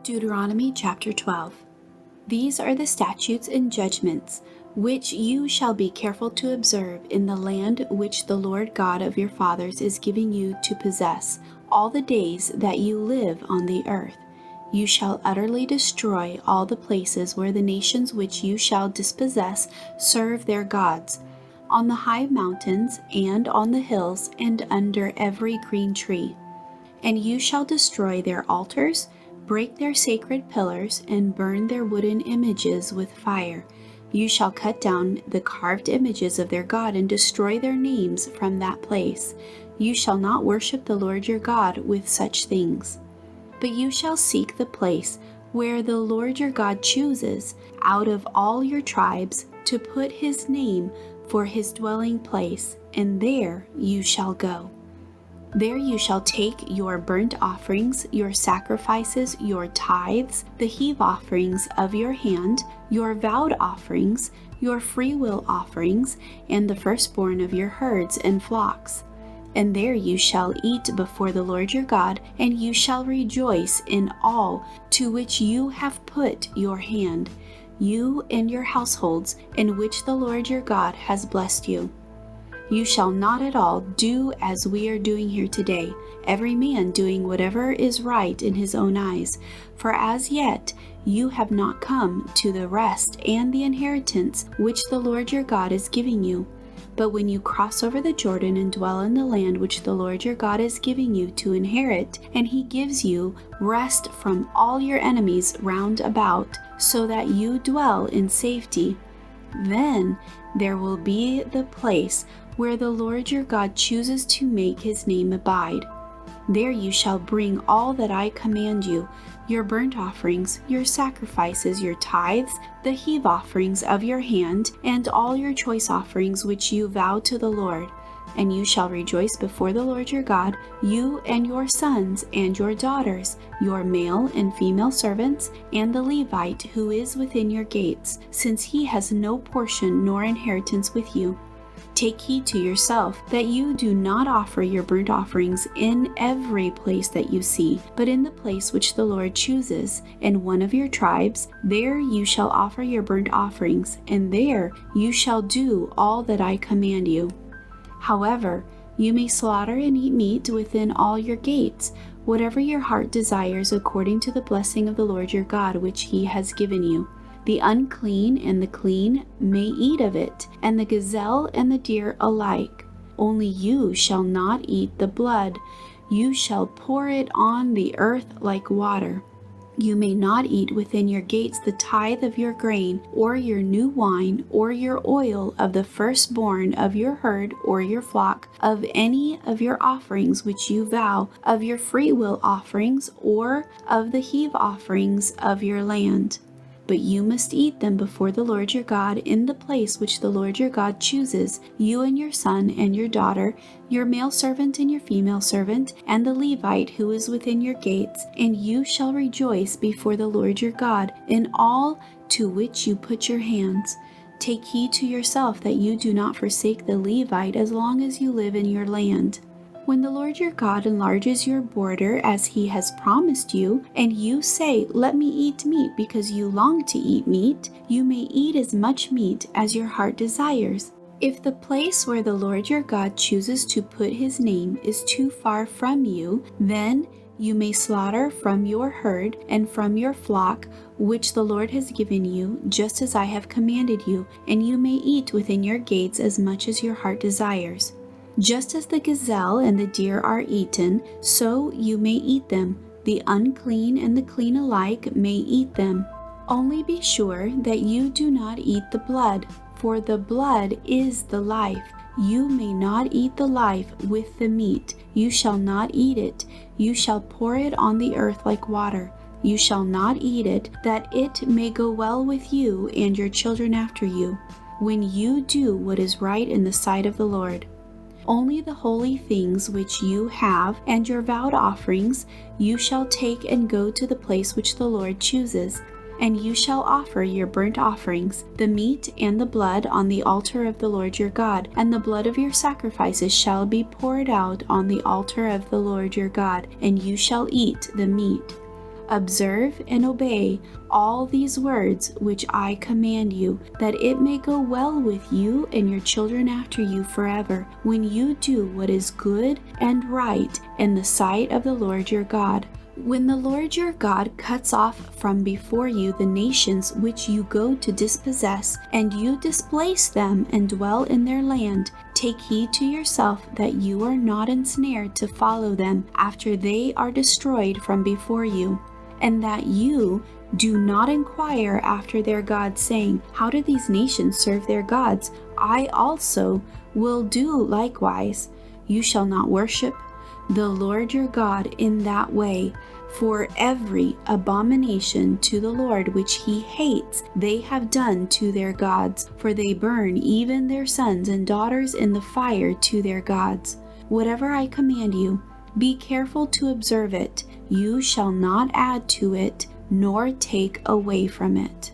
Deuteronomy chapter 12. These are the statutes and judgments which you shall be careful to observe in the land which the Lord God of your fathers is giving you to possess all the days that you live on the earth. You shall utterly destroy all the places where the nations which you shall dispossess serve their gods, on the high mountains and on the hills and under every green tree. And you shall destroy their altars, break their sacred pillars, and burn their wooden images with fire. You shall cut down the carved images of their God and destroy their names from that place. You shall not worship the Lord your God with such things. But you shall seek the place where the Lord your God chooses out of all your tribes to put his name for his dwelling place, and there you shall go. There you shall take your burnt offerings, your sacrifices, your tithes, the heave offerings of your hand, your vowed offerings, your freewill offerings, and the firstborn of your herds and flocks. And there you shall eat before the Lord your God, and you shall rejoice in all to which you have put your hand, you and your households, in which the Lord your God has blessed you. You shall not at all do as we are doing here today, every man doing whatever is right in his own eyes. For as yet you have not come to the rest and the inheritance which the Lord your God is giving you. But when you cross over the Jordan and dwell in the land which the Lord your God is giving you to inherit, and he gives you rest from all your enemies round about, so that you dwell in safety, then there will be the place where the Lord your God chooses to make his name abide. There you shall bring all that I command you, your burnt offerings, your sacrifices, your tithes, the heave offerings of your hand, and all your choice offerings which you vow to the Lord. And you shall rejoice before the Lord your God, you and your sons and your daughters, your male and female servants, and the Levite who is within your gates, since he has no portion nor inheritance with you. Take heed to yourself that you do not offer your burnt offerings in every place that you see, but in the place which the Lord chooses, in one of your tribes. There you shall offer your burnt offerings, and there you shall do all that I command you. However, you may slaughter and eat meat within all your gates, whatever your heart desires according to the blessing of the Lord your God which he has given you. The unclean and the clean may eat of it, and the gazelle and the deer alike. Only you shall not eat the blood. You shall pour it on the earth like water. You may not eat within your gates the tithe of your grain, or your new wine, or your oil of the firstborn of your herd or your flock, of any of your offerings which you vow, of your freewill offerings, or of the heave offerings of your land. But you must eat them before the Lord your God in the place which the Lord your God chooses, you and your son and your daughter, your male servant and your female servant, and the Levite who is within your gates, and you shall rejoice before the Lord your God in all to which you put your hands. Take heed to yourself that you do not forsake the Levite as long as you live in your land. When the Lord your God enlarges your border as he has promised you, and you say, "Let me eat meat," because you long to eat meat, you may eat as much meat as your heart desires. If the place where the Lord your God chooses to put his name is too far from you, then you may slaughter from your herd and from your flock, which the Lord has given you, just as I have commanded you, and you may eat within your gates as much as your heart desires. Just as the gazelle and the deer are eaten, so you may eat them. The unclean and the clean alike may eat them. Only be sure that you do not eat the blood, for the blood is the life. You may not eat the life with the meat. You shall not eat it. You shall pour it on the earth like water. You shall not eat it, that it may go well with you and your children after you, when you do what is right in the sight of the Lord. Only the holy things which you have and your vowed offerings you shall take and go to the place which the Lord chooses, and you shall offer your burnt offerings, the meat and the blood on the altar of the Lord your God, and the blood of your sacrifices shall be poured out on the altar of the Lord your God, and you shall eat the meat. Observe and obey all these words which I command you, that it may go well with you and your children after you forever, when you do what is good and right in the sight of the Lord your God. When the Lord your God cuts off from before you the nations which you go to dispossess, and you displace them and dwell in their land, take heed to yourself that you are not ensnared to follow them after they are destroyed from before you, and that you do not inquire after their gods, saying, how do these nations serve their gods? I also will do likewise. You shall not worship the Lord your God in that way, for every abomination to the Lord which he hates they have done to their gods, for they burn even their sons and daughters in the fire to their gods. Whatever I command you, be careful to observe it. You shall not add to it, nor take away from it.